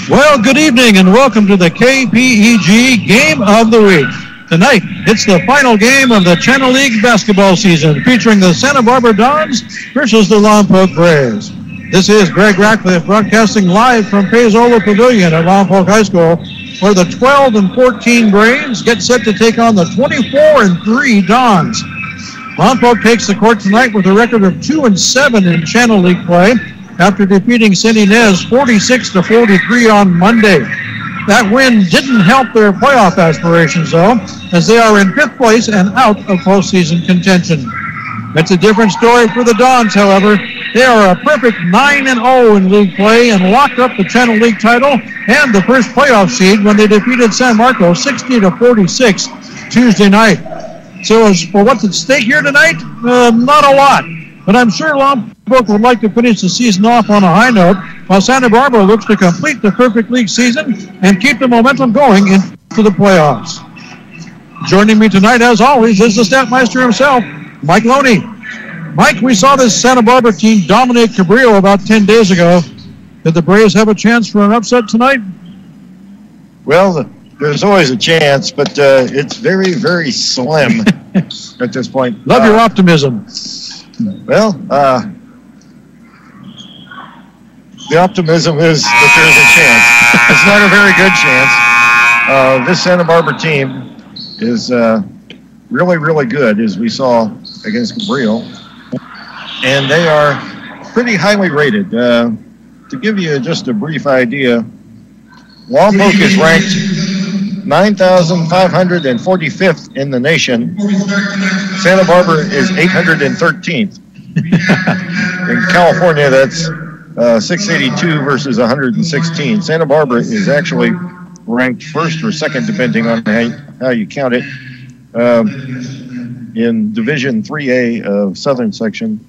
Well, good evening and welcome to the KPEG Game of the Week. Tonight, it's the final game of the Channel League basketball season, featuring the Santa Barbara Dons versus the Lompoc Braves. This is Greg Ratcliffe broadcasting live from Paizola Pavilion at Lompoc High School, where the 12 and 14 Braves get set to take on the 24 and 3 Dons. Lompoc takes the court tonight with a record of 2-7 in Channel League play after defeating St. Inez 46-43 on Monday. That win didn't help their playoff aspirations, though, as they are in 5th place and out of postseason contention. It's a different story for the Dons, however. They are a perfect 9-0 in league play and locked up the Channel League title and the first playoff seed when they defeated San Marcos 60-46 Tuesday night. So as for what's at stake here tonight, not a lot. But I'm sure Lompoc would like to finish the season off on a high note, while Santa Barbara looks to complete the perfect league season and keep the momentum going into the playoffs. Joining me tonight, as always, is the Statmeister himself, Mike Loney. Mike, we saw this Santa Barbara team dominate Cabrillo about 10 days ago. Did the Braves have a chance for an upset tonight? Well, there's always a chance, but it's very, very slim at this point. Love your optimism. Well, the optimism is that there's a chance. It's not a very good chance. This Santa Barbara team is really, really good, as we saw against Cabrillo. And they are pretty highly rated. To give you just a brief idea, Lompoc is ranked 9,545th in the nation. Santa Barbara is 813th. In California, that's 682 versus 116. Santa Barbara is actually ranked first or second, depending on how you count it, in Division 3A of Southern Section,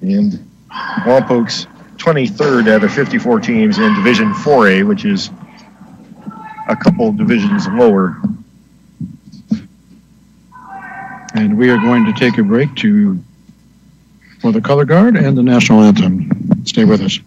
and Lompoc's 23rd out of 54 teams in Division 4A, which is a couple divisions lower. And we are going to take a break for the color guard and the national anthem. Stay with us.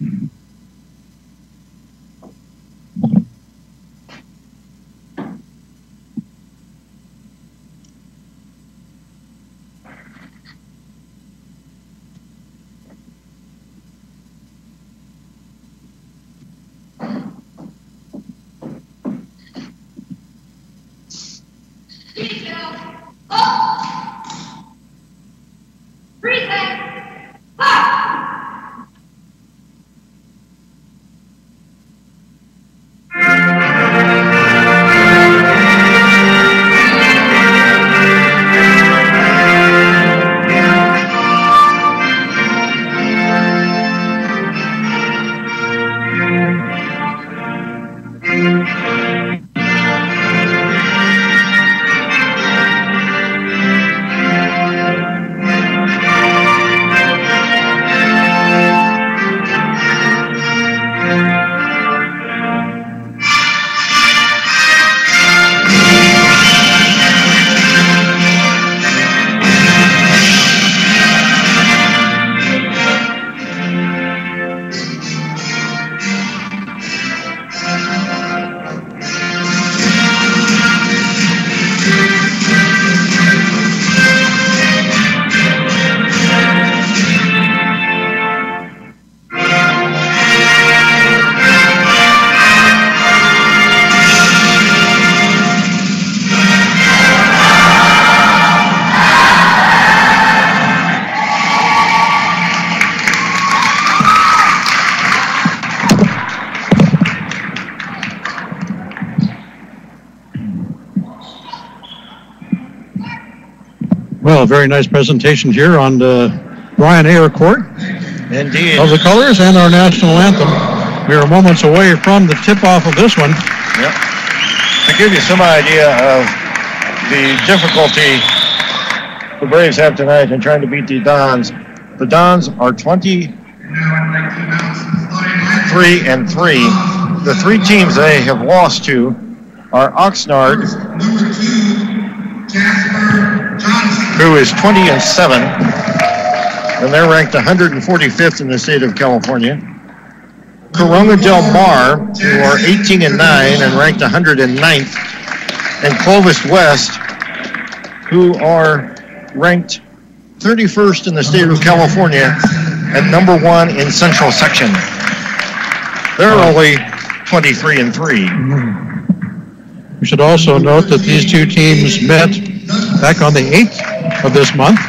Well, a very nice presentation here on the Brian Ayer Court. Indeed. Of the colors and our national anthem. We are moments away from the tip-off of this one. Yep. To give you some idea of the difficulty the Braves have tonight in trying to beat the Dons are 23-3. The three teams they have lost to are Oxnard, who is 20-7, and they're ranked 145th in the state of California. Corona Del Mar, who are 18-9 and ranked 109th, and Clovis West, who are ranked 31st in the state of California at number 1 in Central Section. They're only 23-3. We should also note that these two teams met back on the 8th of this month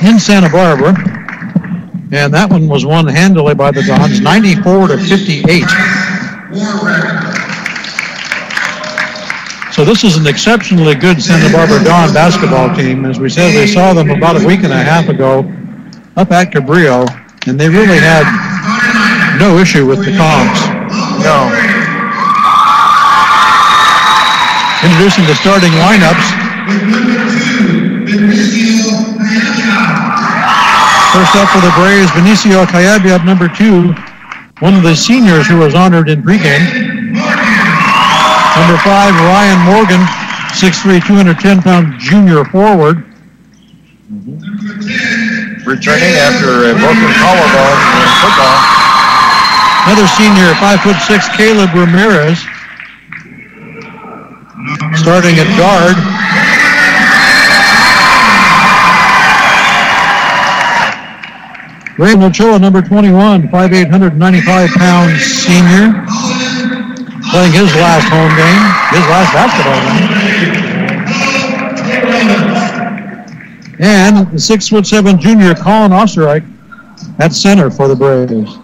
in Santa Barbara, and that one was won handily by the Dons, 94-58. So this is an exceptionally good Santa Barbara Don basketball team. As we said, we saw them about a week and a half ago up at Cabrillo, and they really had no issue with the comps. No. Introducing the starting lineups. First up for the Braves, Benicio Kayabyab, number 2, one of the seniors who was honored in pregame. Number 5, Ryan Morgan, 6'3", 210-pound junior forward. Returning after a broken collarbone in football. Another senior, 5'6", Caleb Ramirez. Starting at guard. Raymond Ochoa, number 21, 5'8", 195-pound senior. Playing his last home game, his last basketball game. And the 6'7" junior, Colin Osterreich, at center for the Braves.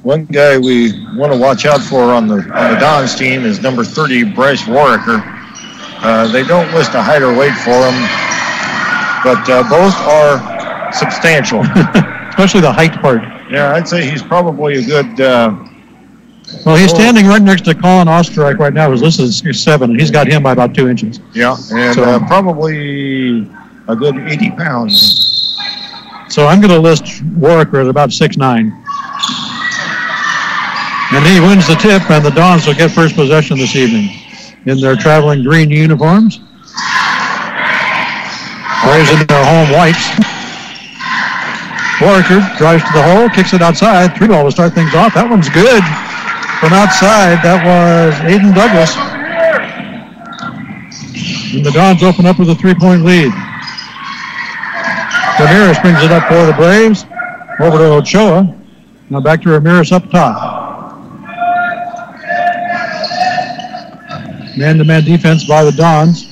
One guy we want to watch out for on the Dons team is number 30, Bryce Warricker. They don't list a height or weight for him, but both are substantial. Especially the height part. Yeah, I'd say he's probably a good... well, he's standing right next to Colin Osterreich right now, who's listed as 6'7", and he's got him by about 2 inches. Yeah, and so, probably a good 80 pounds. So I'm going to list Warricker at about 6'9". And he wins the tip, and the Dons will get first possession this evening in their traveling green uniforms. Braves in their home whites. Warricker drives to the hole, kicks it outside. 3-ball to start things off. That one's good from outside. That was Aiden Douglas. And the Dons open up with a 3-point lead. Ramirez brings it up for the Braves. Over to Ochoa. Now back to Ramirez up top. Man-to-man defense by the Dons.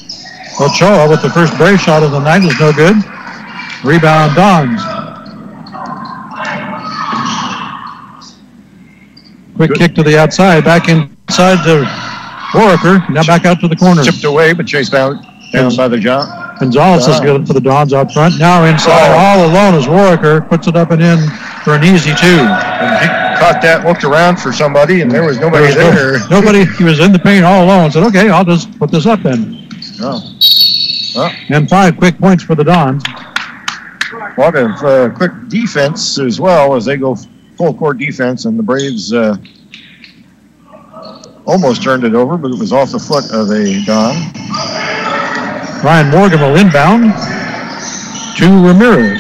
Ochoa with the first Brave shot of the night is no good. Rebound Dons. Quick kick to the outside, back inside to Warricker. Now back out to the corner. Chipped away, but chased down by the John. Gonzalez is good for the Dons out front. Now inside, all alone is Warricker. Puts it up and in for an easy 2. And he caught that, looked around for somebody, and there was nobody there. Nobody. He was in the paint all alone. Said, okay, I'll just put this up then. And 5 quick points for the Dons. A lot of quick defense as well as they go full court defense, and the Braves almost turned it over, but it was off the foot of a Don. Ryan Morgan will inbound to Ramirez.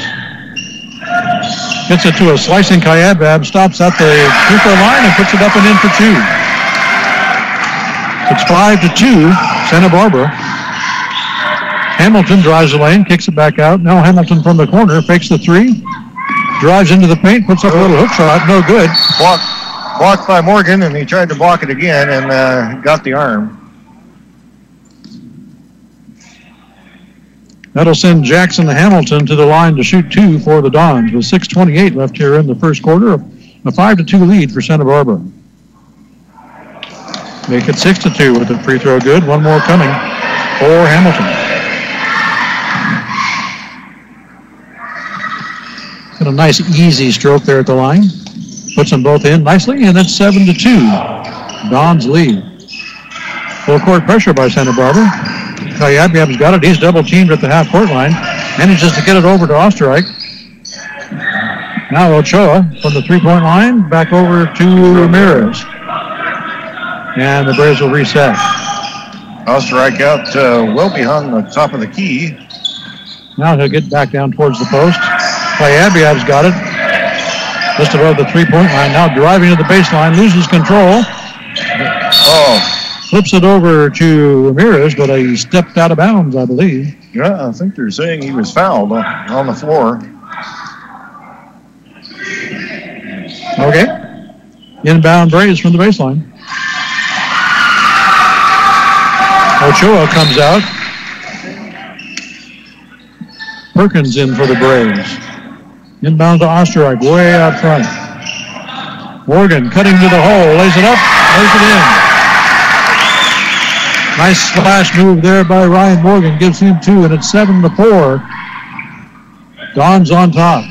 Gets it to a slicing Kayabyab, stops at the free throw line and puts it up and in for 2. It's 5-2, Santa Barbara. Hamilton drives the lane, kicks it back out. Now Hamilton from the corner, fakes the 3. Drives into the paint, puts up a little hook shot, no good. Blocked by Morgan, and he tried to block it again and got the arm. That'll send Jackson Hamilton to the line to shoot 2 for the Dons with 6:28 left here in the first quarter. A 5-2 lead for Santa Barbara. Make it 6-2 with the free throw good. One more coming for Hamilton. Got a nice easy stroke there at the line. Puts them both in nicely, and it's 7-2. Dons lead. Full court pressure by Santa Barbara. Kayabyab's got it. He's double teamed at the half court line. Manages to get it over to Osterreich. Now Ochoa from the 3-point line. Back over to Ramirez. And the Braves will reset. Osterreich out well behind the top of the key. Now he'll get back down towards the post. Kyabiab's got it. Just above the three-point line. Now driving to the baseline. Loses control. Flips it over to Ramirez, but he stepped out of bounds, I believe. Yeah, I think they're saying he was fouled on the floor. Okay. Inbound Braves from the baseline. Ochoa comes out. Perkins in for the Braves. Inbound to Osterreich, way out front. Morgan cutting to the hole, lays it up, lays it in. Nice splash move there by Ryan Morgan, gives him 2, and it's 7-4. Don's on top.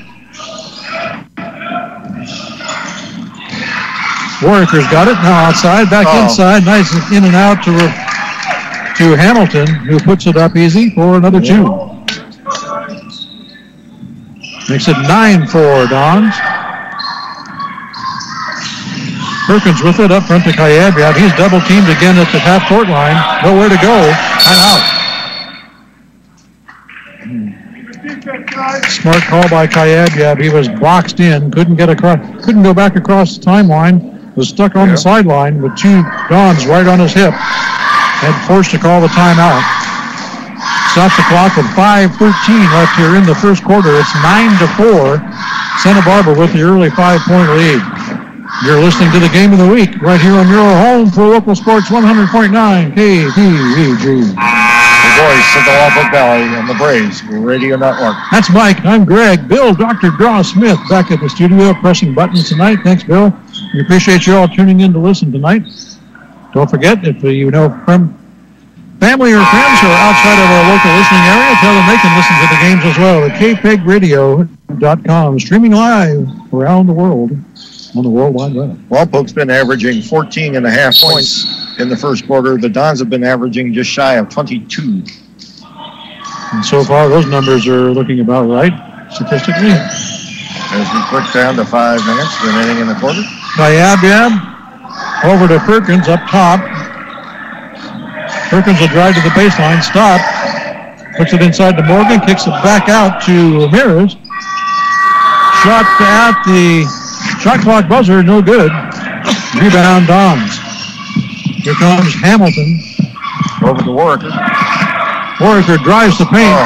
Warwickers got it, now outside, back inside, nice in and out to Hamilton, who puts it up easy for another 2. Makes it 9-4, Dons. Perkins with it up front to Kyabiab. He's double teamed again at the half-court line. Nowhere to go. Timeout. Smart call by Kyabiab. He was boxed in. Couldn't get across. Couldn't go back across the timeline. Was stuck on the sideline with 2 Dons right on his hip. And forced to call the timeout. Stops the clock with 5:13 left here in the first quarter. It's 9-4. Santa Barbara with the early 5-point lead. You're listening to the Game of the Week right here on your home for local sports 100.9 KPEG. The voice of the Lompoc Valley and the Braves Radio Network. That's Mike. I'm Greg. Bill, Dr. Draw Smith back at the studio pressing buttons tonight. Thanks, Bill. We appreciate you all tuning in to listen tonight. Don't forget, if you know from family or friends who are outside of our local listening area, tell them they can listen to the games as well at kpegradio.com, streaming live around the world on the World Wide Web. Lompoc's been averaging 14.5 points in the first quarter. The Dons have been averaging just shy of 22. And so far, those numbers are looking about right, statistically. As we click down to 5 minutes remaining in the quarter. Kyabiab over to Perkins up top. Perkins will drive to the baseline, stop, puts it inside to Morgan, kicks it back out to Ramirez. Shot at the shot clock buzzer, no good. Rebound Dons. Here comes Hamilton. Over to Warwicker. Warwicker drives the paint.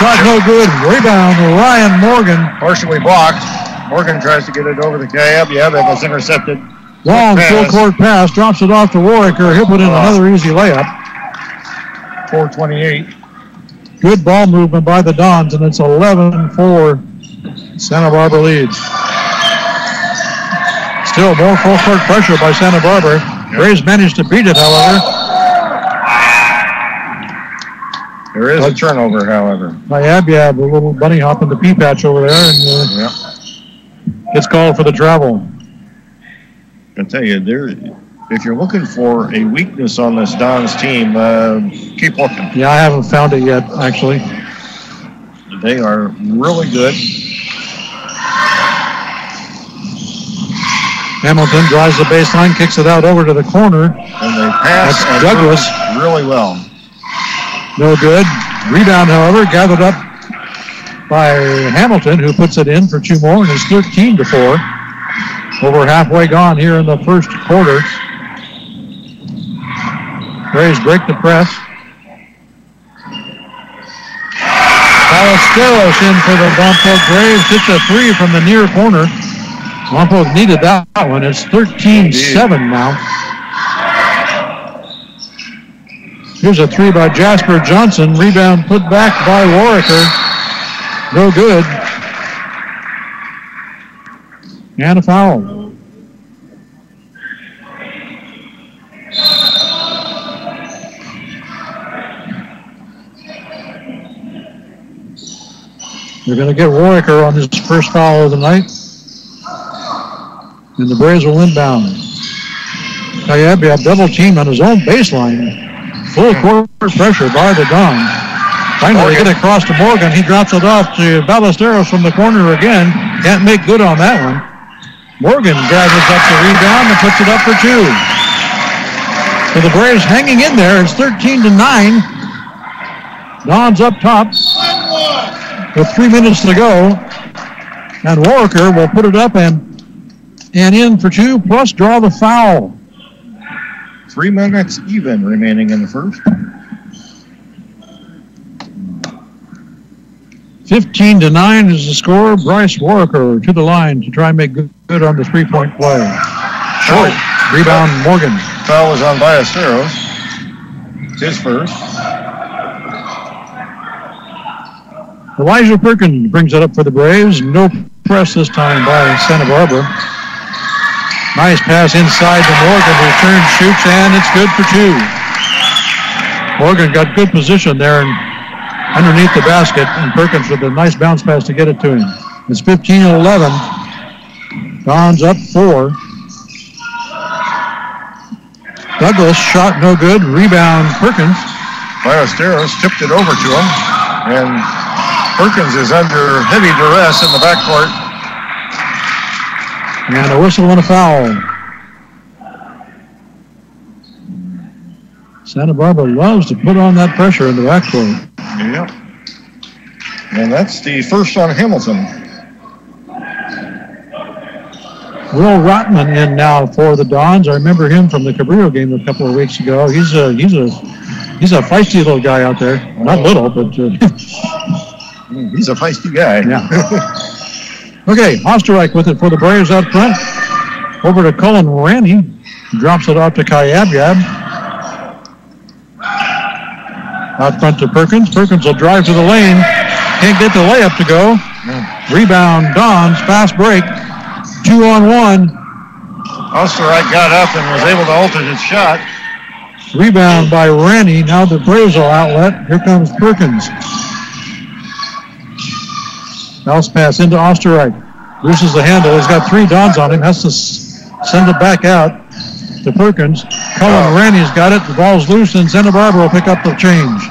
Shot no good. Rebound Ryan Morgan. Partially blocked. Morgan tries to get it over the Kyabiab, and it's intercepted. Long full court pass, drops it off to Warwicker. He'll put in another easy layup. 4:28. Good ball movement by the Dons, and it's 11-4. Santa Barbara leads. Still more full court pressure by Santa Barbara. Braves managed to beat it, however. There is a turnover, however. Kyabiab, a little bunny hop in the pea patch over there, and gets called for the travel. I tell you, if you're looking for a weakness on this Dons team, keep looking. Yeah, I haven't found it yet, actually. They are really good. Hamilton drives the baseline, kicks it out over to the corner. And they pass Douglas really well. No good. Rebound, however, gathered up by Hamilton, who puts it in for 2 more, and it's 13-4. Over halfway gone here in the first quarter. Braves break the press. Ballesteros in for the Lompoc Braves. Hits a 3 from the near corner. Lompoc needed that one. It's 13-7 now. Here's a 3 by Jasper Johnson. Rebound put back by Warwicker. No good. And a foul. They're going to get Warwicker on his first foul of the night. And the Braves will inbound. Kyabiab double teamed on his own baseline. Full court pressure by the Dons. Finally, they get across to Morgan. He drops it off to Ballesteros from the corner again. Can't make good on that one. Morgan gathers up the rebound and puts it up for 2. So the Braves hanging in there. It's 13-9. Dons up top. with 3 minutes to go. And Walker will put it up and in for 2, plus draw the foul. 3 minutes even remaining in the first. 15-9 is the score. Bryce Walker to the line to try and make good on the three-point play. Short. Rebound, Morgan. Foul was on Ballesteros. His first. Elijah Perkins brings it up for the Braves. No press this time by Santa Barbara. Nice pass inside to Morgan, who turns, shoots, and it's good for 2. Morgan got good position there and underneath the basket, and Perkins with a nice bounce pass to get it to him. It's 15-11. Dons up 4. Douglas shot no good. Rebound, Perkins. Ballesteros tipped it over to him, and Perkins is under heavy duress in the backcourt. And a whistle and a foul. Santa Barbara loves to put on that pressure in the backcourt. Yep. And that's the first on Hamilton. Will Rotman in now for the Dons. I remember him from the Cabrillo game a couple of weeks ago. He's a feisty little guy out there. Not little, but he's a feisty guy. Yeah. Okay, Osterreich with it for the Braves out front. Over to Cullen Ranny. Drops it off to Kayabyab. Out front to Perkins. Perkins will drive to the lane. Can't get the layup to go. Rebound, Dons. Fast break. 2-on-1. Osterreich got up and was able to alter his shot. Rebound by Ranny. Now the Braves will outlet. Here comes Perkins. Bounce pass into Osterreich. Loses the handle. He's got 3 Dons on him. Has to send it back out to Perkins. Cullen Ranny's got it. The ball's loose, and Santa Barbara will pick up the change.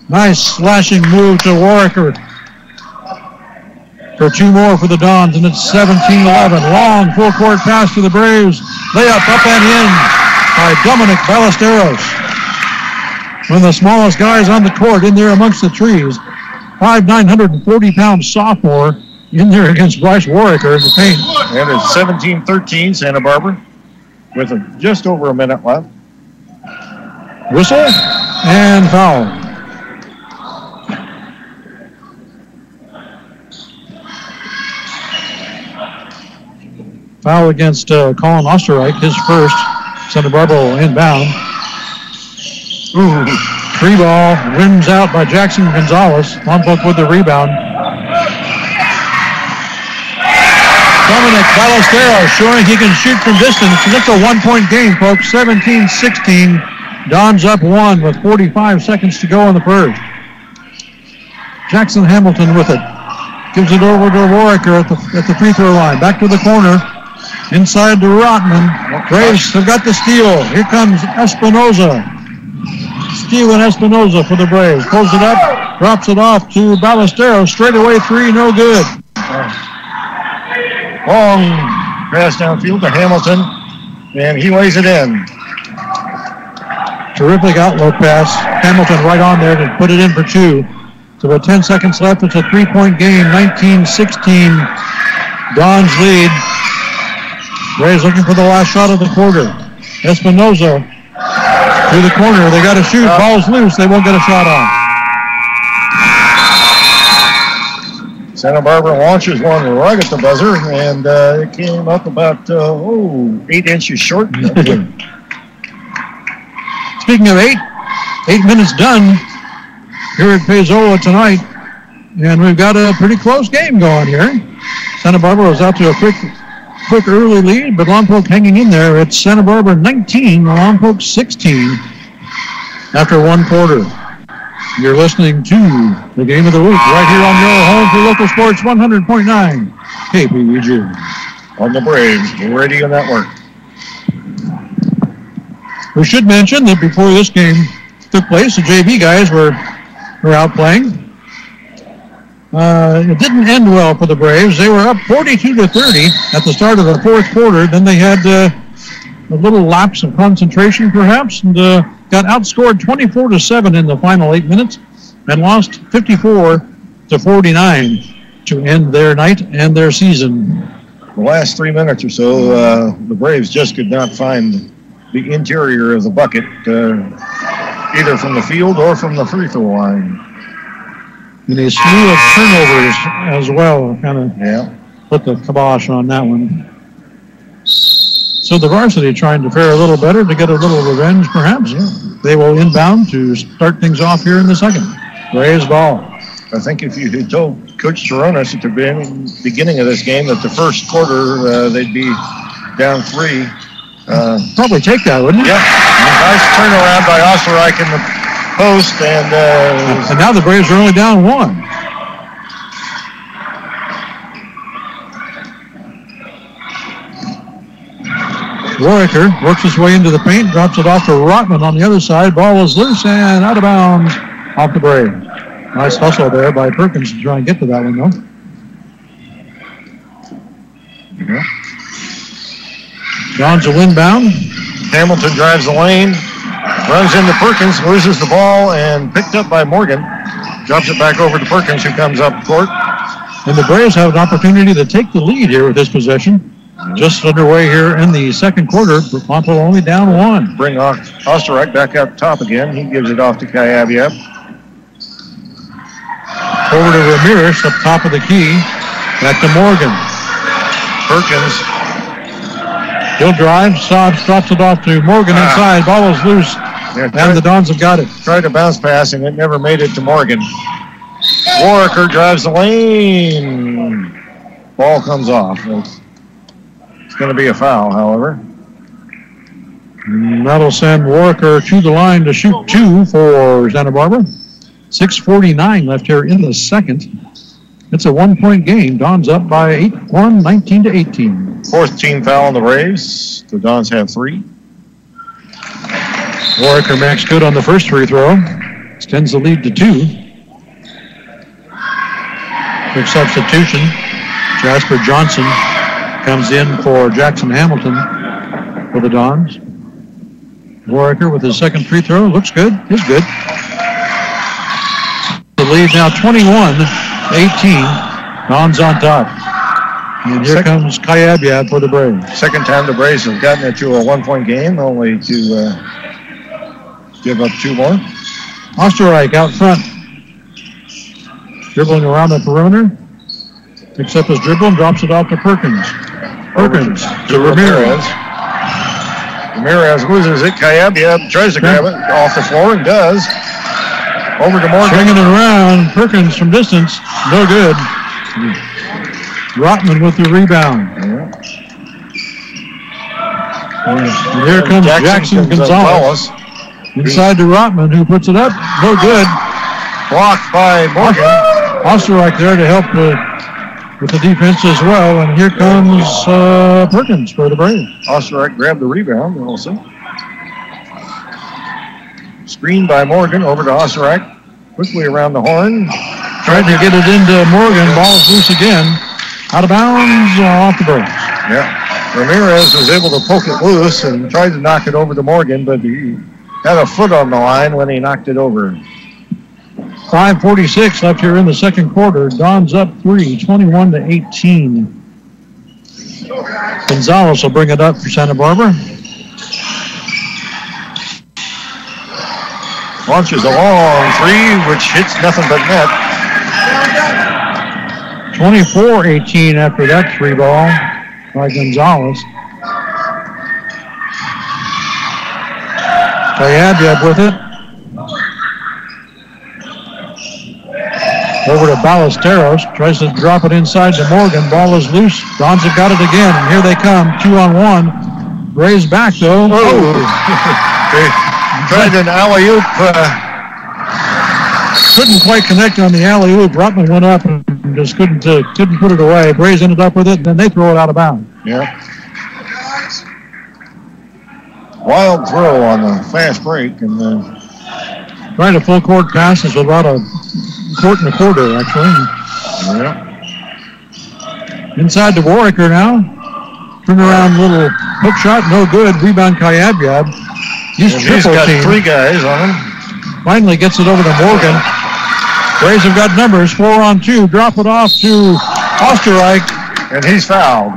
Nice slashing move to Warwicker for 2 more for the Dons, and it's 17-11. Long full court pass to the Braves. Layup up and in by Dominic Ballesteros. One of the smallest guys on the court in there amongst the trees. 5'9", 140-pound sophomore in there against Bryce Warwicker in the paint. And it's 17-13 Santa Barbara with just over a minute left. Whistle and foul. Foul against Colin Osterreich, his first. Santa Barbara will inbound. Free ball, wins out by Jackson Gonzalez. Lompoc with the rebound. Dominic Ballesteros showing he can shoot from distance. It's a 1-point game, folks. 17-16. Dons up 1 with 45 seconds to go in the first. Jackson Hamilton with it. Gives it over to Warwicker at the free throw line. Back to the corner. Inside to Rotman. Braves have got the steal. Here comes Espinoza. Steven Espinoza for the Braves. Pulls it up, drops it off to Ballesteros. Straight away 3, no good. Long pass downfield to Hamilton, and he lays it in. Terrific outlook pass. Hamilton right on there to put it in for 2. So about 10 seconds left. It's a 3-point game. 19-16. Dons lead. Braves looking for the last shot of the quarter. Espinoza to the corner. They got to shoot. Ball's loose. They won't get a shot on. Santa Barbara launches one right at the buzzer, and it came up about 8 inches short. Speaking of 8 minutes done here at Paizola tonight, and we've got a pretty close game going here. Santa Barbara was out to a quick early lead, but Lompoc hanging in there. It's Santa Barbara 19, Lompoc 16 after 1 quarter. You're listening to the Game of the Week right here on your home for local sports, 100.9 KPEG. On the Braves Radio Network. We should mention that before this game took place, the JV guys were out playing. It didn't end well for the Braves. They were up 42-30 at the start of the 4th quarter. Then they had a little lapse of concentration, perhaps, and got outscored 24-7 in the final 8 minutes. and lost 54-49 to end their night and their season. The last 3 minutes or so, the Braves just could not find the interior of the bucket, either from the field or from the free throw line. And a slew of turnovers as well, kind of put the kibosh on that one. So the varsity trying to fare a little better to get a little revenge, perhaps. They will inbound to start things off here in the second. Braves ball. I think if you had told Coach Toronis at the beginning of this game that the first quarter they'd be down 3. Probably take that, wouldn't you? Yep. Nice turnaround by Osterreich in the post. And now the Braves are only down 1. Warwicker works his way into the paint, drops it off to Rotman on the other side. Ball is loose and out of bounds off the Braves. Nice hustle there by Perkins to try and get to that one, though. Dons will inbound. Hamilton drives the lane, runs into Perkins, loses the ball, and picked up by Morgan. Drops it back over to Perkins, who comes up court. And the Braves have an opportunity to take the lead here with this possession. Just underway here in the second quarter. Lompoc only down 1. Bring Osterreich back up top again. He gives it off to Kayabyab. Over to Ramirez up top of the key. Back to Morgan. Perkins. He'll drive. Stops, drops it off to Morgan inside. Ball is loose. And the Dons have got it. Tried to bounce pass, and it never made it to Morgan. Warwicker drives the lane. Ball comes off. It's going to be a foul, however. And that'll send Warwicker to the line to shoot 2 for Santa Barbara. 6:49 left here in the second. It's a 1-point game. Dons up by 8-1, 19-18. Fourth team foul on the Braves. The Dons have 3. Warwicker makes good on the first free throw. Extends the lead to 2. Quick substitution. Jasper Johnson comes in for Jackson Hamilton for the Dons. Warwicker with his second free throw. Looks good. Is good. The lead now 21-18. Dons on top. And here comes Kayabyab for the Braves. Second time the Braves have gotten it to a 1-point game, only to give up 2 more. Osterreich out front. Dribbling around the perimeter. Picks up his dribble and drops it off to Perkins. Perkins to Ramirez. Ramirez loses it. Kayabyab tries to grab it off the floor and does. Over to Morgan. Swinging it around. Perkins from distance. No good. Rotman with the rebound. And here comes Jackson Gonzalez. Inside to Rotman, who puts it up. No good. Blocked by Morgan. Osterreich there to help with the defense as well. And here comes Perkins for the Braves. Osterreich grabbed the rebound also. Screened by Morgan over to Osterreich. Quickly around the horn. Tried to get it into Morgan. Ball's loose again. Out of bounds off the Braves. Yeah. Ramirez was able to poke it loose and tried to knock it over to Morgan, but he had a foot on the line when he knocked it over. 5:46 left here in the second quarter. Dons up 3, 21-18. Gonzalez will bring it up for Santa Barbara. Launches a long 3, which hits nothing but net. 24-18 after that 3 ball by Gonzalez. Kayabyab with it. Over to Ballesteros. Tries to drop it inside to Morgan. Ball is loose. Dons have got it again. And here they come. 2-on-1. Braves back, though. They tried an alley-oop. Couldn't quite connect on the alley-oop. Rutman went up and just couldn't put it away. Braves ended up with it, and then they throw it out of bounds. Yeah. Wild throw on the fast break. And trying to full court passes with about a court and a quarter, actually. Yeah. Inside to Warwicker now. Turn around little hook shot, no good. Rebound Kayabyab. He's got team. 3 guys on him. Finally gets it over to Morgan. Braves have got numbers, 4-on-2. Drop it off to Osterreich. And he's fouled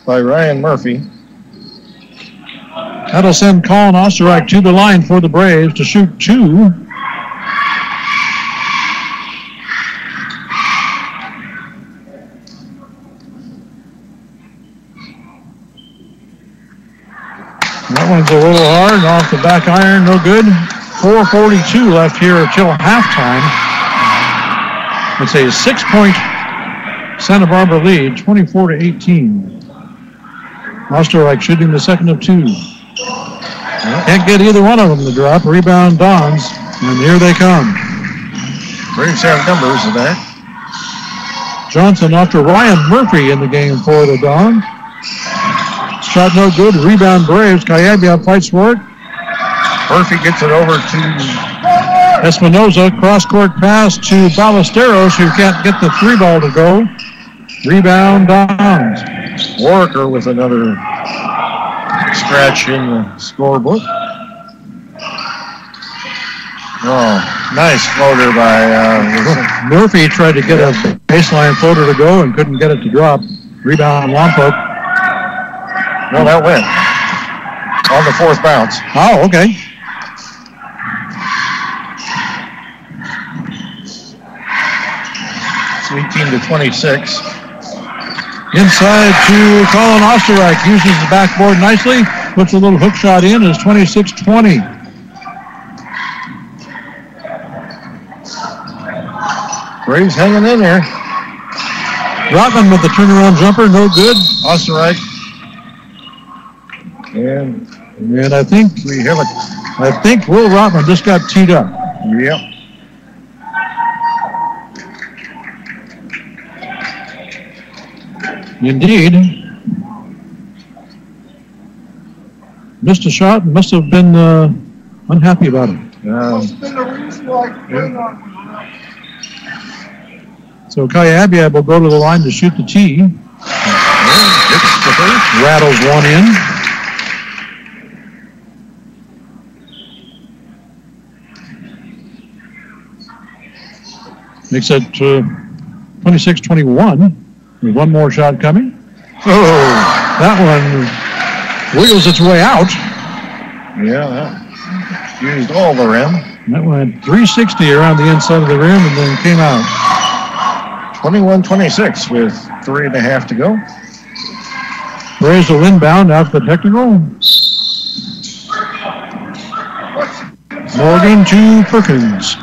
by Ryan Murphy. That'll send Colin Osterreich to the line for the Braves to shoot 2. That one's a little hard, off the back iron, no good. 4:42 left here till halftime. It's a 6-point Santa Barbara lead, 24-18. Osterreich shooting the second of 2. Can't get either one of them to drop. Rebound Dons, and here they come. Braves have numbers of that. Johnson after Ryan Murphy in the game for the Dons. Shot no good. Rebound Braves. Kayabia fights for it. Murphy gets it over to Espinoza. Cross-court pass to Ballesteros, who can't get the 3-ball to go. Rebound Dons. Walker with another scratch in the scorebook. Oh, nice floater by Murphy tried to get a baseline floater to go and couldn't get it to drop. Rebound Lompoc. No, that went on the 4th bounce. Oh, okay. It's 18-26. Inside to Colin Osterreich. Uses the backboard nicely. Puts a little hook shot in. It's 26-20. Braves hanging in there. Rotman with the turnaround jumper. No good. Osterreich. And I think Will Rotman just got teed up. Yep. Indeed. Missed a shot and must have been unhappy about it. So Kayabia will go to the line to shoot the tee. Rattles one in. Makes it 26-21. There's one more shot coming. Oh, that one wiggles its way out. Yeah, that used all the rim. That went 360 around the inside of the rim and then came out. 21-26 with 3.5 to go. Braves will inbound after the technical. Morgan to Perkins.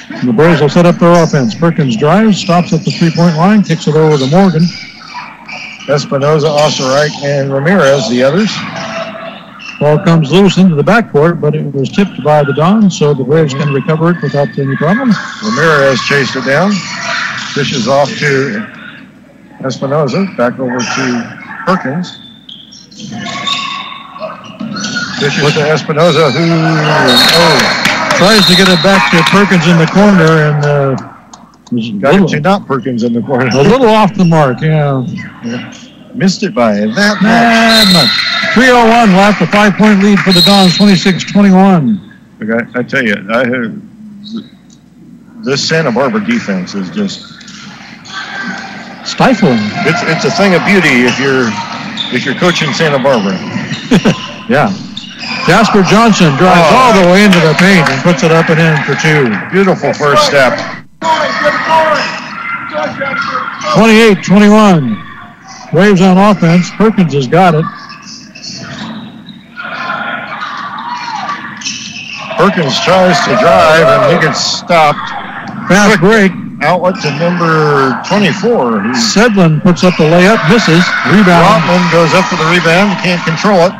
And the Braves will set up their offense. Perkins drives, stops at the 3-point line, kicks it over to Morgan. Espinoza, Osterreich, and Ramirez, the others. Ball comes loose into the backcourt, but it was tipped by the Dons, so the Braves can recover it without any problem. Ramirez chased it down. Dishes off to Espinoza. Back over to Perkins. Dishes to Espinoza, who tries to get it back to Perkins in the corner, and got it to not Perkins in the corner. A little off the mark, yeah. Missed it by that much. 3:01 left, a 5-point lead for the Dons, 26-21. Okay, I tell you, this Santa Barbara defense is just stifling. It's a thing of beauty if you're coaching Santa Barbara. Yeah. Jasper Johnson drives all the way into the paint and puts it up and in for 2. Beautiful first step. 28-21. Braves on offense. Perkins has got it. Perkins tries to drive and he gets stopped. Fast break. Outlet to number 24. Sedlin puts up the layup, misses. Rebound. Rotman goes up for the rebound, can't control it.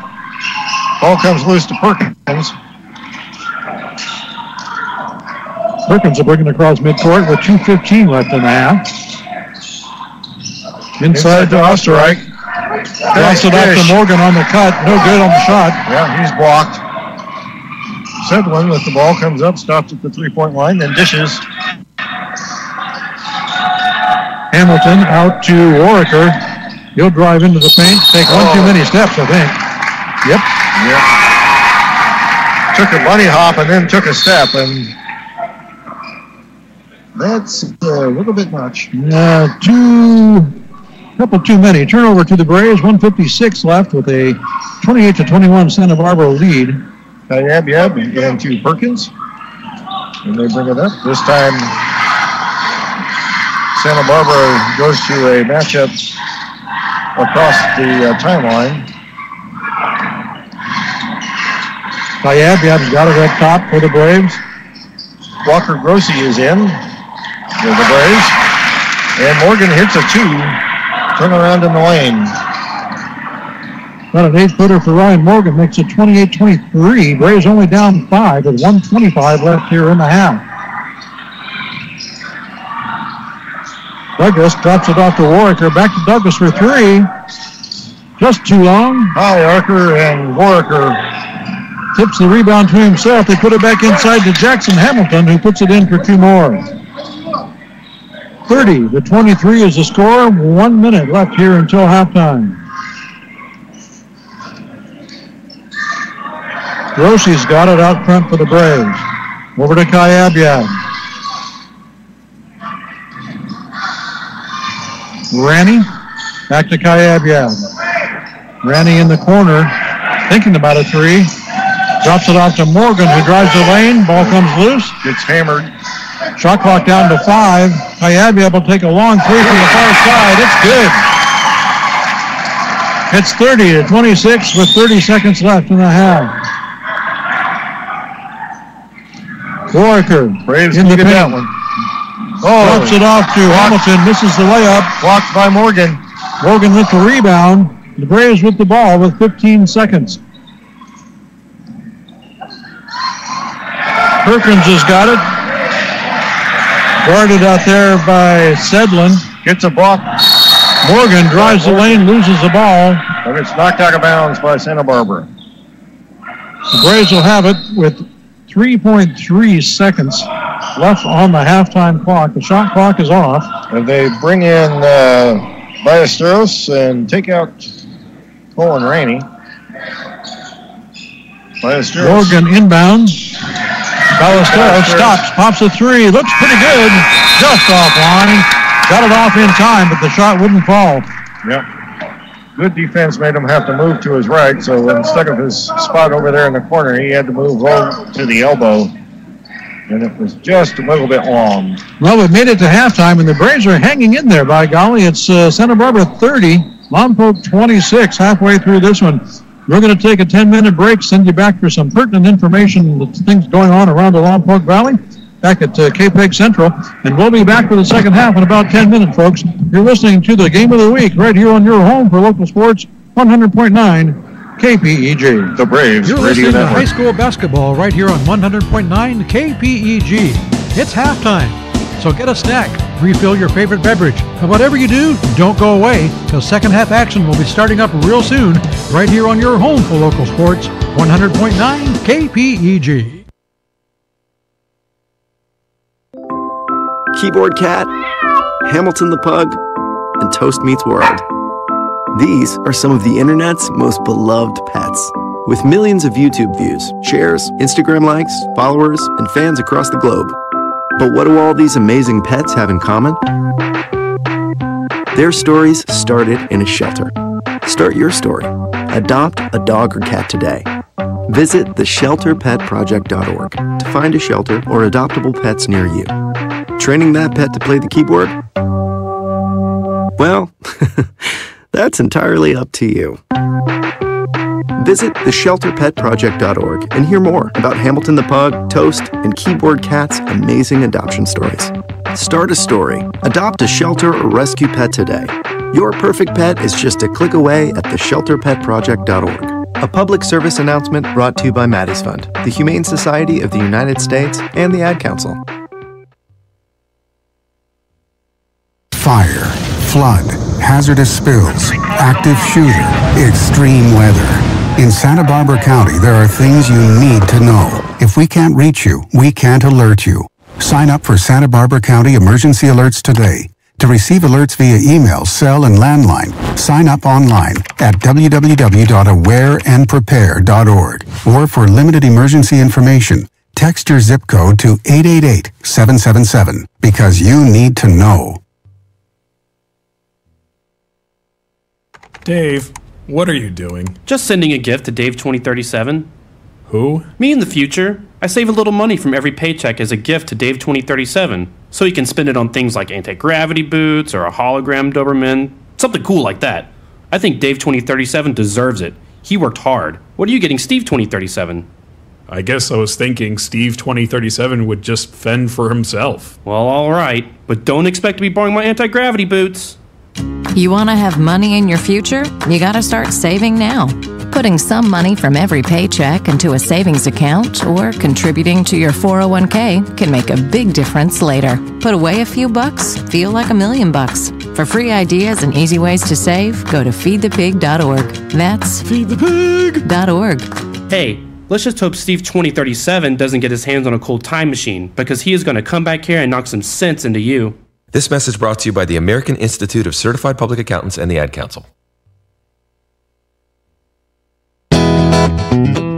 Ball comes loose to Perkins. Perkins will bring it across midcourt with 2:15 left in the half. Inside to Osterreich. Drops it off to Morgan on the cut. No good on the shot. Yeah, he's blocked. Sedlin with the ball comes up, stops at the 3-point line, then dishes. Hamilton out to Warwicker. He'll drive into the paint. Take one too many steps, I think. Yep. took a bunny hop and then took a step, and that's a little bit much. Couple too many. Turnover to the Braves. 1:56 left with a 28-21 Santa Barbara lead. Yab, and to Perkins. And they bring it up. This time, Santa Barbara goes to a matchup across the timeline. Yab's got it up top for the Braves. Walker Grossi is in for the Braves. And Morgan hits a 2. Turn around in the lane. Got an 8-footer for Ryan Morgan. Makes it 28-23. Braves only down 5 with 1:25 left here in the half. Douglas drops it off to Warwicker. Back to Douglas for 3. Just too long. Arker and Warwicker tips the rebound to himself. They put it back inside to Jackson Hamilton, who puts it in for 2 more. 30-23 is the score. 1 minute left here until halftime. Rossi's got it out front for the Braves. Over to Yab. Ranny, back to Yab. Ranny in the corner, thinking about a 3. Drops it off to Morgan, who drives the lane. Ball comes loose. Gets hammered. Shot clock down to 5. Yab able to take a long 3 from the far side. It's good. It's 30-26 with 30 seconds left in the half. Warwicker Braves in the paint. That one. Drops it off to Hamilton. Misses the layup. Blocked by Morgan. Morgan with the rebound. The Braves with the ball with 15 seconds. Perkins has got it. Guarded out there by Sedlin. Gets a block. Morgan drives the lane, loses the ball. But it's knocked out of bounds by Santa Barbara. The Braves will have it with 3.3 seconds left on the halftime clock. The shot clock is off. And they bring in Ballesteros and take out Colin Rainey. Ballesteros. Morgan inbounds. Ballesteros stops, pops a 3. Looks pretty good. Just offline. Got it off in time, but the shot wouldn't fall. Yep. Good defense made him have to move to his right, so instead of his spot over there in the corner, he had to move over to the elbow, and it was just a little bit long. Well, we made it to halftime, and the Braves are hanging in there, by golly. It's Santa Barbara 30, Lompoc 26, halfway through this one. We're going to take a 10-minute break, send you back for some pertinent information, the things going on around the Lompoc Valley, back at KPEG Central, and we'll be back for the second half in about 10 minutes, folks. You're listening to the Game of the Week right here on your home for local sports, 100.9 KPEG. The Braves You're Radio listening to Network. high school basketball right here on 100.9 KPEG. It's halftime, so get a snack, refill your favorite beverage, and whatever you do, don't go away, because second half action will be starting up real soon right here on your home for local sports, 100.9 KPEG. Keyboard Cat, Hamilton the Pug, and Toast Meets World. These are some of the internet's most beloved pets. With millions of YouTube views, shares, Instagram likes, followers, and fans across the globe. But what do all these amazing pets have in common? Their stories started in a shelter. Start your story. Adopt a dog or cat today. Visit theshelterpetproject.org to find a shelter or adoptable pets near you. Training that pet to play the keyboard? Well, that's entirely up to you. Visit theshelterpetproject.org and hear more about Hamilton the Pug, Toast, and Keyboard Cat's amazing adoption stories. Start a story. Adopt a shelter or rescue pet today. Your perfect pet is just a click away at theshelterpetproject.org. A public service announcement brought to you by Maddie's Fund, the Humane Society of the United States, and the Ad Council. Fire, flood, hazardous spills, active shooter, extreme weather. In Santa Barbara County, there are things you need to know. If we can't reach you, we can't alert you. Sign up for Santa Barbara County Emergency Alerts today. To receive alerts via email, cell, and landline, sign up online at www.awareandprepare.org. Or for limited emergency information, text your zip code to 888-777 because you need to know. Dave, what are you doing? Just sending a gift to Dave 2037. Who? Me in the future. I save a little money from every paycheck as a gift to Dave 2037, so he can spend it on things like anti-gravity boots or a hologram Doberman, something cool like that. I think Dave 2037 deserves it. He worked hard. What are you getting Steve 2037? I guess I was thinking Steve 2037 would just fend for himself. Well, alright, but don't expect to be borrowing my anti-gravity boots. You want to have money in your future? You got to start saving now. Putting some money from every paycheck into a savings account or contributing to your 401k can make a big difference later. Put away a few bucks, feel like $1,000,000. For free ideas and easy ways to save, go to feedthepig.org. That's feedthepig.org. Hey, let's just hope Steve 2037 doesn't get his hands on a cool time machine, because he is going to come back here and knock some sense into you. This message brought to you by the American Institute of Certified Public Accountants and the Ad Council.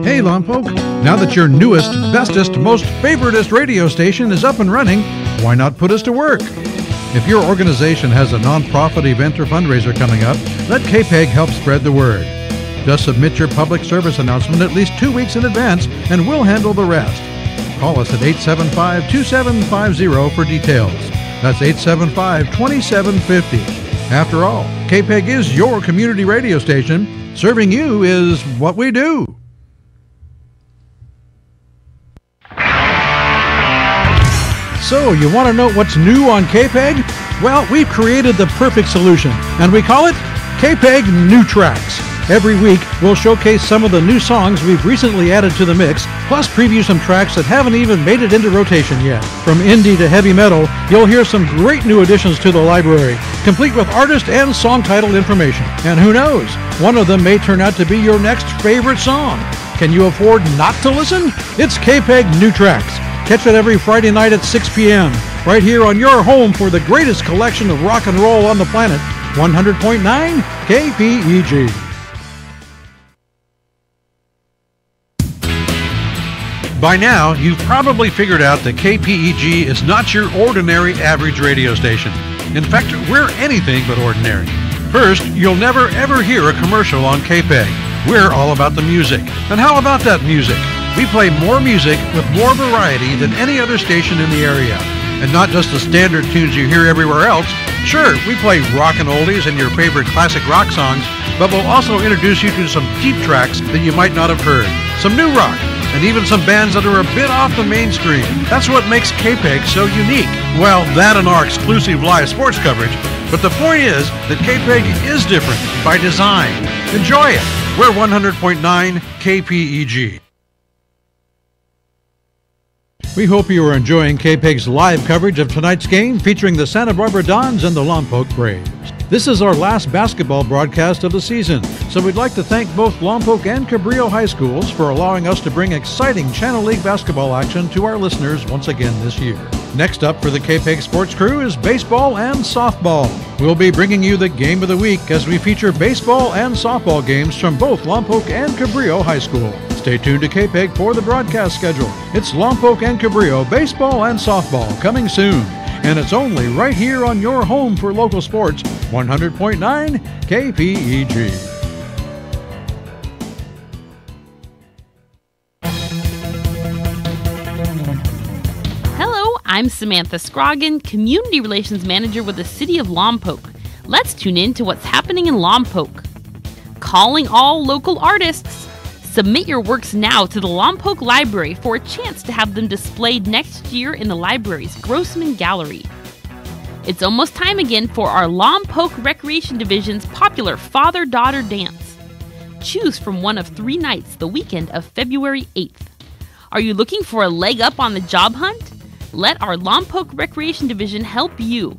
Hey, Lompoc. Now that your newest, bestest, most favoritist radio station is up and running, why not put us to work? If your organization has a nonprofit event or fundraiser coming up, let KPEG help spread the word. Just submit your public service announcement at least 2 weeks in advance, and we'll handle the rest. Call us at 875-2750 for details. That's 875-2750. After all, KPEG is your community radio station. Serving you is what we do. So, you want to know what's new on KPEG? Well, we've created the perfect solution, and we call it KPEG New Tracks. Every week, we'll showcase some of the new songs we've recently added to the mix, plus preview some tracks that haven't even made it into rotation yet. From indie to heavy metal, you'll hear some great new additions to the library, complete with artist and song title information. And who knows, one of them may turn out to be your next favorite song. Can you afford not to listen? It's KPEG New Tracks. Catch it every Friday night at 6 p.m., right here on your home for the greatest collection of rock and roll on the planet, 100.9 KPEG. By now, you've probably figured out that KPEG is not your ordinary average radio station. In fact, we're anything but ordinary. First, you'll never ever hear a commercial on KPEG. We're all about the music. And how about that music? We play more music with more variety than any other station in the area. And not just the standard tunes you hear everywhere else. Sure, we play rock and oldies and your favorite classic rock songs, but we'll also introduce you to some deep tracks that you might not have heard. Some new rock, and even some bands that are a bit off the mainstream. That's what makes KPEG so unique. Well, that and our exclusive live sports coverage, but the point is that KPEG is different by design. Enjoy it. We're 100.9 KPEG. We hope you are enjoying KPEG's live coverage of tonight's game featuring the Santa Barbara Dons and the Lompoc Braves. This is our last basketball broadcast of the season, so we'd like to thank both Lompoc and Cabrillo High Schools for allowing us to bring exciting Channel League basketball action to our listeners once again this year. Next up for the KPEG Sports Crew is baseball and softball. We'll be bringing you the game of the week as we feature baseball and softball games from both Lompoc and Cabrillo High School. Stay tuned to KPEG for the broadcast schedule. It's Lompoc and Cabrillo baseball and softball coming soon. And it's only right here on your home for local sports, 100.9 KPEG. Hello, I'm Samantha Scroggin, Community Relations Manager with the City of Lompoc. Let's tune in to what's happening in Lompoc. Calling all local artists. Submit your works now to the Lompoc Library for a chance to have them displayed next year in the library's Grossman Gallery. It's almost time again for our Lompoc Recreation Division's popular father-daughter dance. Choose from one of 3 nights the weekend of February 8th. Are you looking for a leg up on the job hunt? Let our Lompoc Recreation Division help you.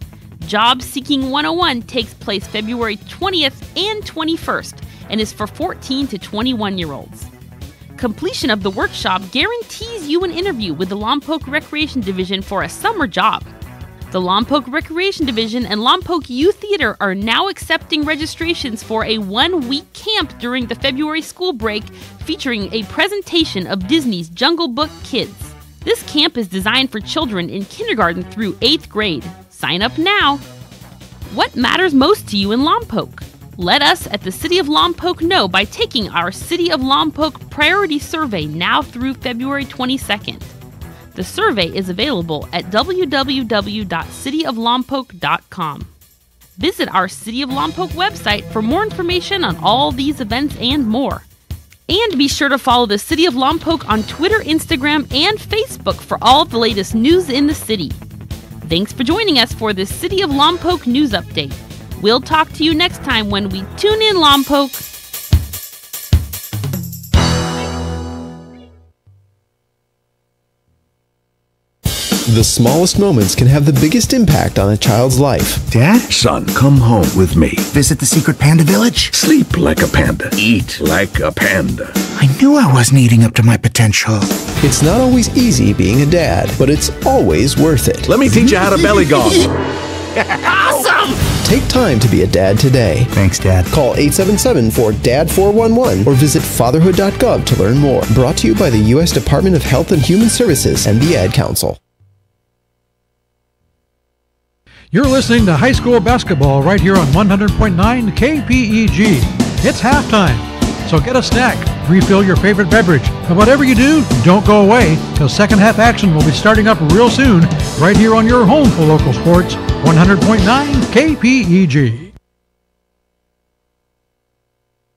Job Seeking 101 takes place February 20th and 21st and is for 14 to 21-year-olds. Completion of the workshop guarantees you an interview with the Lompoc Recreation Division for a summer job. The Lompoc Recreation Division and Lompoc Youth Theater are now accepting registrations for a one-week camp during the February school break featuring a presentation of Disney's Jungle Book Kids. This camp is designed for children in kindergarten through 8th grade. Sign up now. What matters most to you in Lompoc? Let us at the City of Lompoc know by taking our City of Lompoc Priority Survey now through February 22nd. The survey is available at www.cityoflompoc.com. Visit our City of Lompoc website for more information on all these events and more. And be sure to follow the City of Lompoc on Twitter, Instagram, and Facebook for all of the latest news in the city. Thanks for joining us for this City of Lompoc news update. We'll talk to you next time when we tune in Lompoc. The smallest moments can have the biggest impact on a child's life. Dad? Son, come home with me. Visit the secret panda village? Sleep like a panda. Eat like a panda. I knew I wasn't eating up to my potential. It's not always easy being a dad, but it's always worth it. Let me teach you how to belly golf. Awesome! Take time to be a dad today. Thanks, Dad. Call 877-4DAD-411 or visit fatherhood.gov to learn more. Brought to you by the U.S. Department of Health and Human Services and the Ad Council. You're listening to high school basketball right here on 100.9 KPEG. It's halftime, so get a snack, refill your favorite beverage, and whatever you do, don't go away, because second half action will be starting up real soon, right here on your home for local sports, 100.9 KPEG.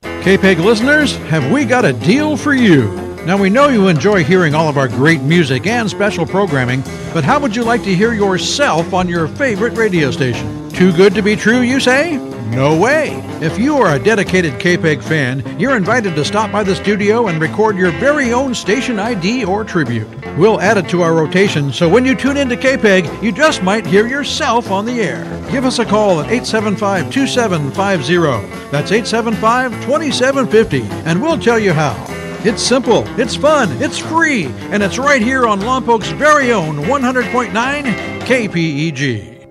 KPEG listeners, have we got a deal for you? Now, we know you enjoy hearing all of our great music and special programming, but how would you like to hear yourself on your favorite radio station? Too good to be true, you say? No way! If you are a dedicated KPEG fan, you're invited to stop by the studio and record your very own station ID or tribute. We'll add it to our rotation, so when you tune into KPEG, you just might hear yourself on the air. Give us a call at 875-2750. That's 875-2750, and we'll tell you how. It's simple, it's fun, it's free, and it's right here on Lompoc's very own 100.9 KPEG.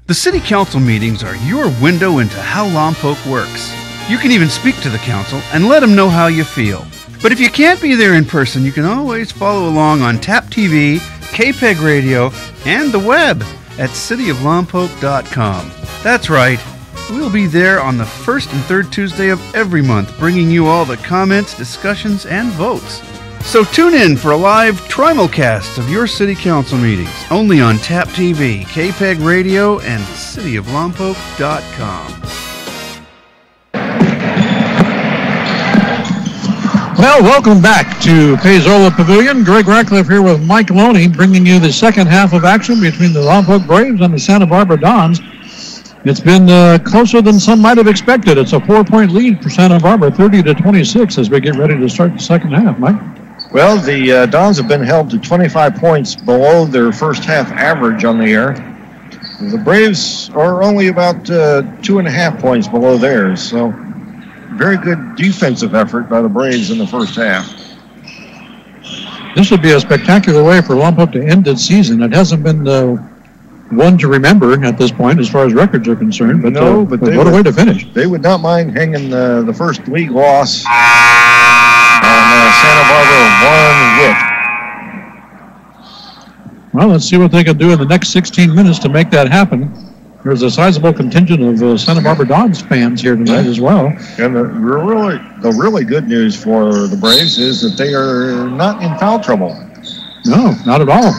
The City Council meetings are your window into how Lompoc works. You can even speak to the council and let them know how you feel. But if you can't be there in person, you can always follow along on TAP TV, KPEG Radio, and the web at cityoflompoc.com. That's right. We'll be there on the first and third Tuesday of every month, bringing you all the comments, discussions, and votes. So tune in for a live trimulcast of your City Council meetings, only on TAP TV, KPEG Radio, and cityoflompoc.com. Well, welcome back to Paizola Pavilion. Greg Ratcliffe here with Mike Loney, bringing you the second half of action between the Lompoc Braves and the Santa Barbara Dons. It's been closer than some might have expected. It's a 4-point lead for Santa Barbara, 30-26, as we get ready to start the second half. Mike? Well, the Dons have been held to 25 points below their first half average on the air. The Braves are only about 2.5 points below theirs, so very good defensive effort by the Braves in the first half. This would be a spectacular way for Lompoc to end its season. It hasn't been one to remember at this point as far as records are concerned, but what a way to finish. They would not mind hanging the first league loss on Santa Barbara one Well, let's see what they can do in the next 16 minutes to make that happen. There's a sizable contingent of Santa Barbara Dons fans here tonight as well. And the really good news for the Braves is that they are not in foul trouble. No, not at all.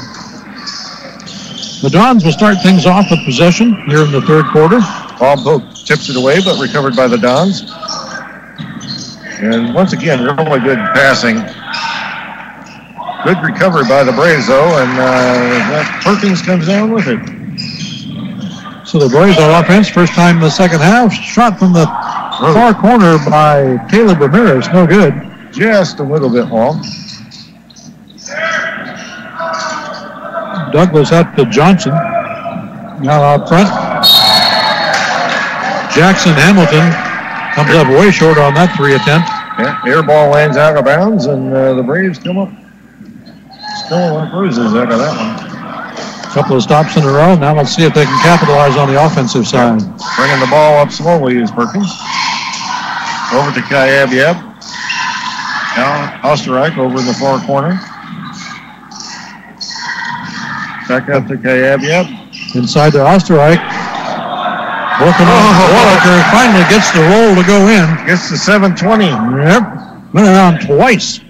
The Dons will start things off with possession here in the third quarter. Lompoc tips it away, but recovered by the Dons. And once again, really good passing. Good recovery by the Braves, though, and Perkins comes down with it. So the Braves on offense, first time in the second half. Shot from the far corner by Caleb Ramirez, no good. Just a little bit long. Douglas out to Johnson. Now out front. Jackson Hamilton comes up way short on that three attempt. Yeah, air ball lands out of bounds, and the Braves come up couple of bruises out of that one. A couple of stops in a row. Now let's see if they can capitalize on the offensive side. Bringing the ball up slowly is Perkins. Over to Kayabyab. Now Osterreich over in the far corner. Back up to Kayabyab. Inside to Osterreich. Working on Walker. Finally gets the roll to go in. Gets to 720. Yep. Went around twice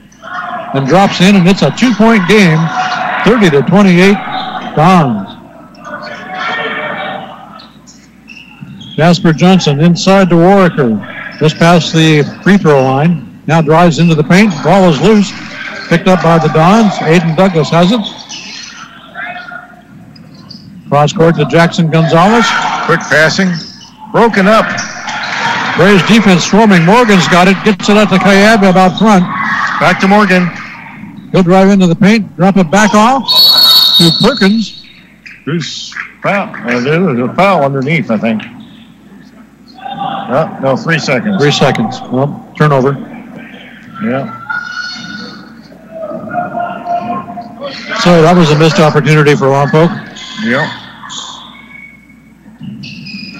and drops in, and it's a 2-point game. 30-28 Dons. Jasper Johnson inside to Warwicker. Just past the free throw line. Now drives into the paint. Ball is loose. Picked up by the Dons. Aiden Douglas has it. Cross court to Jackson Gonzalez. Quick passing. Broken up. Braves defense swarming. Morgan's got it. Gets it out to Kayabyab out front. Back to Morgan. He'll drive into the paint. Drop it back off to Perkins. Bruce foul. There's a foul underneath, I think. No, 3 seconds. 3 seconds. Well, turnover. Yeah. So that was a missed opportunity for Lompoc. Yeah.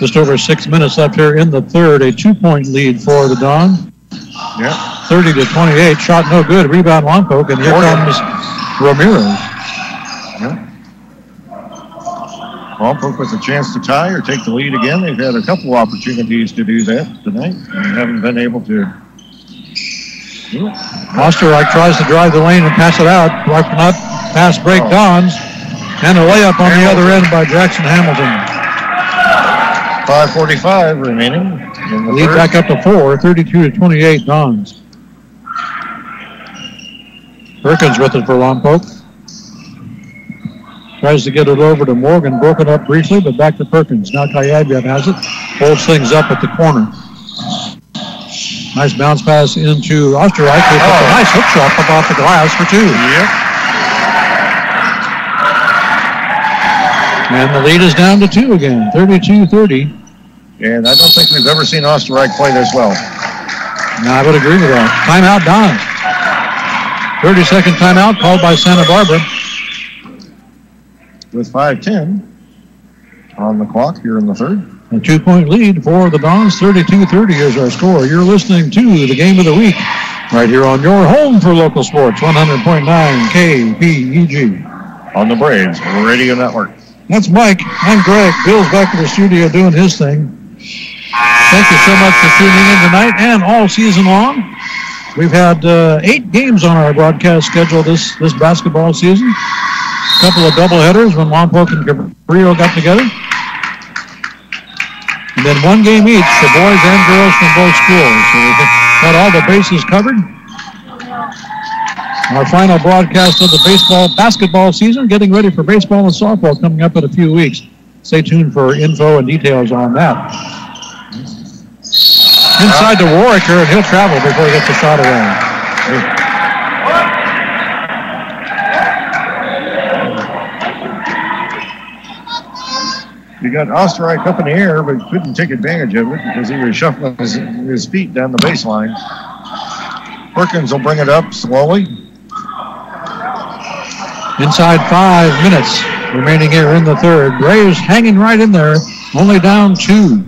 Just over 6 minutes left here in the third. A 2-point lead for the Dons. Yeah. 30-28. Shot no good. Rebound Lompoc, and here comes Ramirez. Yeah. Lompoc with a chance to tie or take the lead again. They've had a couple of opportunities to do that tonight and haven't been able to. Osterreich tries to drive the lane and pass it out. Broken up. Pass break Dons. And a layup on the other end by Jackson Hamilton. 5:45 remaining. In the lead third. back up to 4. 32-28 Dons. Perkins with it for Lompoc. Tries to get it over to Morgan. Broken up briefly, but back to Perkins. Now Kayabyab has it. Holds things up at the corner. Nice bounce pass into Osterreich. Who puts a nice hook shot up off the glass for 2. Yep. And the lead is down to 2 again. 32-30. And I don't think we've ever seen Osterreich play this well. No, I would agree with that. Timeout Dons. 30-second timeout called by Santa Barbara. With 5:10 on the clock here in the third. A 2-point lead for the Dons. 32-30 is our score. You're listening to the Game of the Week right here on your home for local sports, 100.9 KPEG. On the Braves Radio Network. That's Mike. I'm Greg. Bill's back in the studio doing his thing. Thank you so much for tuning in tonight and all season long. We've had 8 games on our broadcast schedule this basketball season. A couple of doubleheaders when Lompoc and Cabrillo got together. And then 1 game each for boys and girls from both schools. So we've got all the bases covered. Our final broadcast of the basketball season, getting ready for baseball and softball coming up in a few weeks. Stay tuned for info and details on that. Inside to Warwicker, and he'll travel before he gets a shot away. You got Osterreich up in the air, but couldn't take advantage of it because he was shuffling his feet down the baseline. Perkins will bring it up slowly. Inside 5 minutes remaining here in the third. Braves hanging right in there, only down 2.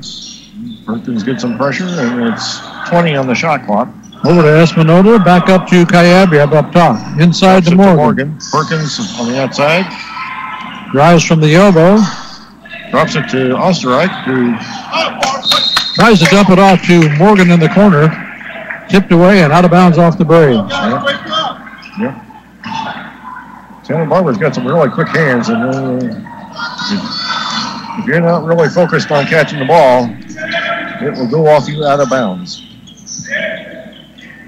Perkins gets some pressure, and it's 20 on the shot clock. Over to Espinosa, back up to Kayabyab up top. Inside to Morgan. Perkins on the outside. Drives from the elbow. Drops it to Osterreich, who tries to dump it off to Morgan in the corner. Tipped away and out of bounds off the Braves. Yep. Santa Barbara's got some really quick hands, and if you're not really focused on catching the ball, it will go off you out of bounds.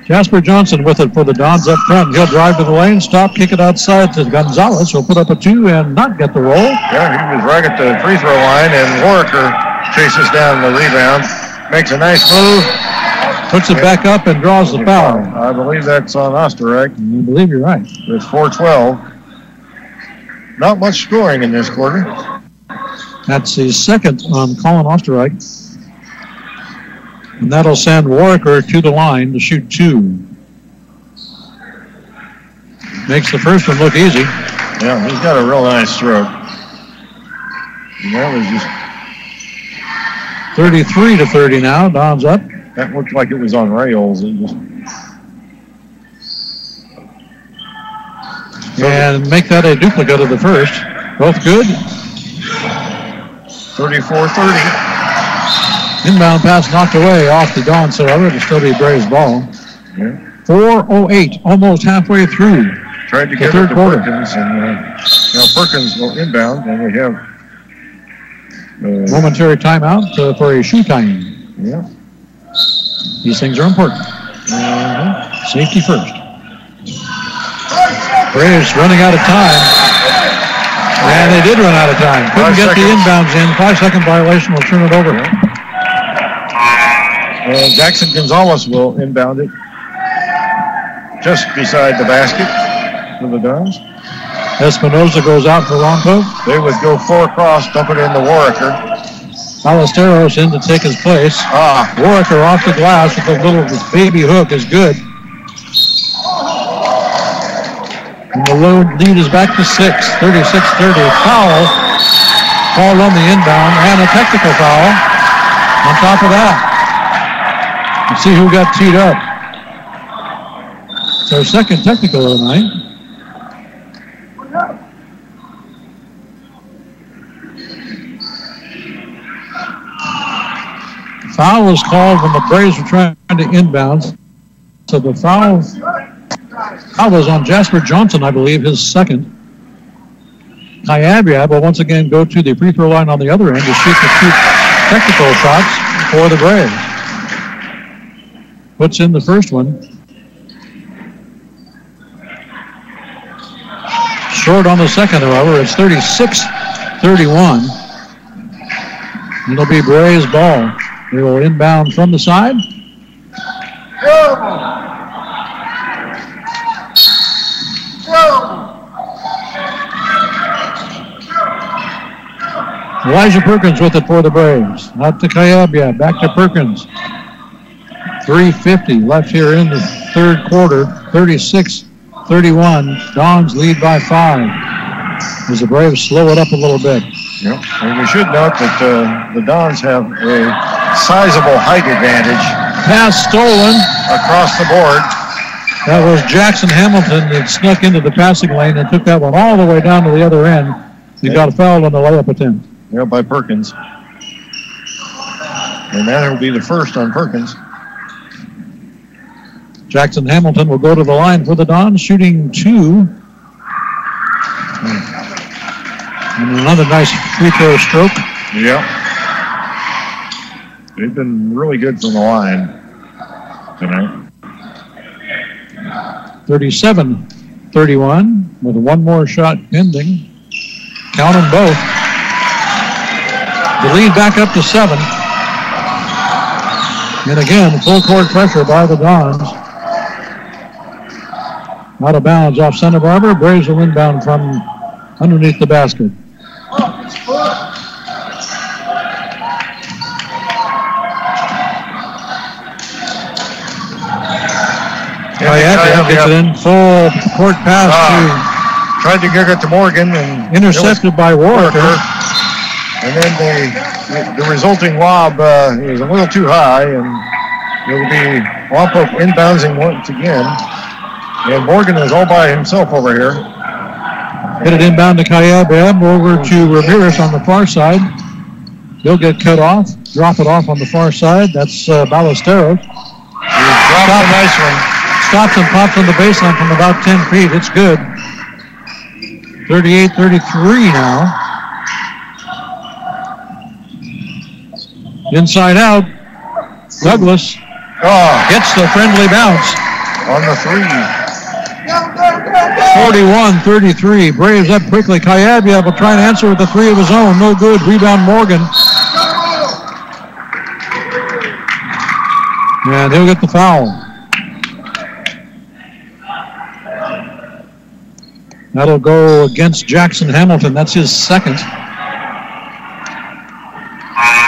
Jasper Johnson with it for the Dons up front. He'll drive to the lane, stop, kick it outside to Gonzalez. He'll put up a 2 and not get the roll. Yeah, he was right at the free throw line, and Warwicker chases down the rebound, makes a nice move. Puts it back up and draws the foul. I believe that's on Osterreich. I believe you're right. It's 4:12. Not much scoring in this quarter. That's the second on Colin Osterreich. And that'll send Warwicker to the line to shoot 2. Makes the first one look easy. Yeah, he's got a real nice stroke. And that was just 33-30 now. Don's up. That looked like it was on rails. It just... And make that a duplicate of the first. Both good. 34-30. Inbound pass knocked away off the Don, so it'll still be Braves ball. Yeah. 4:08, almost halfway through. Tried to get it to Perkins, and now Perkins will inbound, and we have momentary timeout for a shoe tying. Yeah. These things are important. Safety first. Braves running out of time. And they did run out of time. Couldn't get the inbounds in. 5-second violation will turn it over. And Jackson Gonzalez will inbound it just beside the basket for the Dons. Espinoza goes out for Lompoc. They would go 4 across, dump it into Warwicker. Ballesteros in to take his place. Warwicker off the glass with a little baby hook is good. And the lead is back to 6, 36-30. Foul called on the inbound and a technical foul on top of that. Let's see who got teed up. It's our second technical of the night. Foul was called when the Braves were trying to inbound. So the foul was on Jasper Johnson, I believe, his second. Kayabia will once again go to the free throw line on the other end to shoot the 2 technical shots for the Braves. Puts in the first one. Short on the second, however. It's 36-31. It'll be Braves ball. They will inbound from the side. Elijah Perkins with it for the Braves. Out to Kayabia, back to Perkins. 3:50 left here in the third quarter. 36-31. Dons lead by 5. As the Braves slow it up a little bit. Yep. And we should note that the Dons have a sizable height advantage. Pass stolen. Across the board. That was Jackson Hamilton that snuck into the passing lane and took that one all the way down to the other end. He got fouled on the layup attempt. Yeah, by Perkins. And that will be the first on Perkins. Jackson Hamilton will go to the line for the Dons, shooting 2. And another nice free throw stroke. Yeah. They've been really good from the line tonight. 37-31 with one more shot pending. Count them both. The lead back up to 7. And again, full court pressure by the Dons. Out of bounds off Santa Barbara. Braves will inbound from underneath the basket. Kayabia gets it in. Full court pass to... Tried to get it to Morgan and... Intercepted by Warwicker. And then the resulting lob is a little too high, and it will be Lompoc inbouncing once again. And Morgan is all by himself over here. Hit it inbound to Kayabia, over to Ramirez on the far side. He'll get cut off, drop it off on the far side. That's Ballesteros. Dropped a nice one. Stops and pops on the baseline from about 10 feet. It's good. 38-33 now. Inside out. Douglas gets the friendly bounce. On the 3. 41-33. Braves up quickly. Kayabia will try and answer with a 3 of his own. No good. Rebound Morgan. And he'll get the foul. That'll go against Jackson Hamilton. That's his second.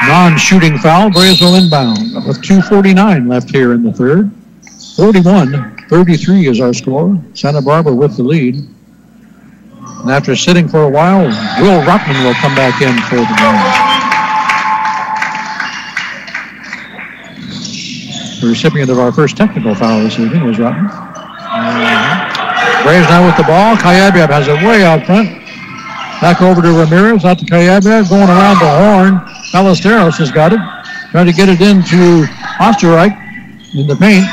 Non-shooting foul. Braves will inbound with 2:49 left here in the third. 41 33 is our score. Santa Barbara with the lead. And after sitting for a while, Will Rotman will come back in for the game. The recipient of our first technical foul this evening was Rotman. Braves now with the ball. Kayabyab has it way out front. Back over to Ramirez, out to Kayabyab, going around the horn. Ballesteros has got it. Trying to get it into Osterreich in the paint.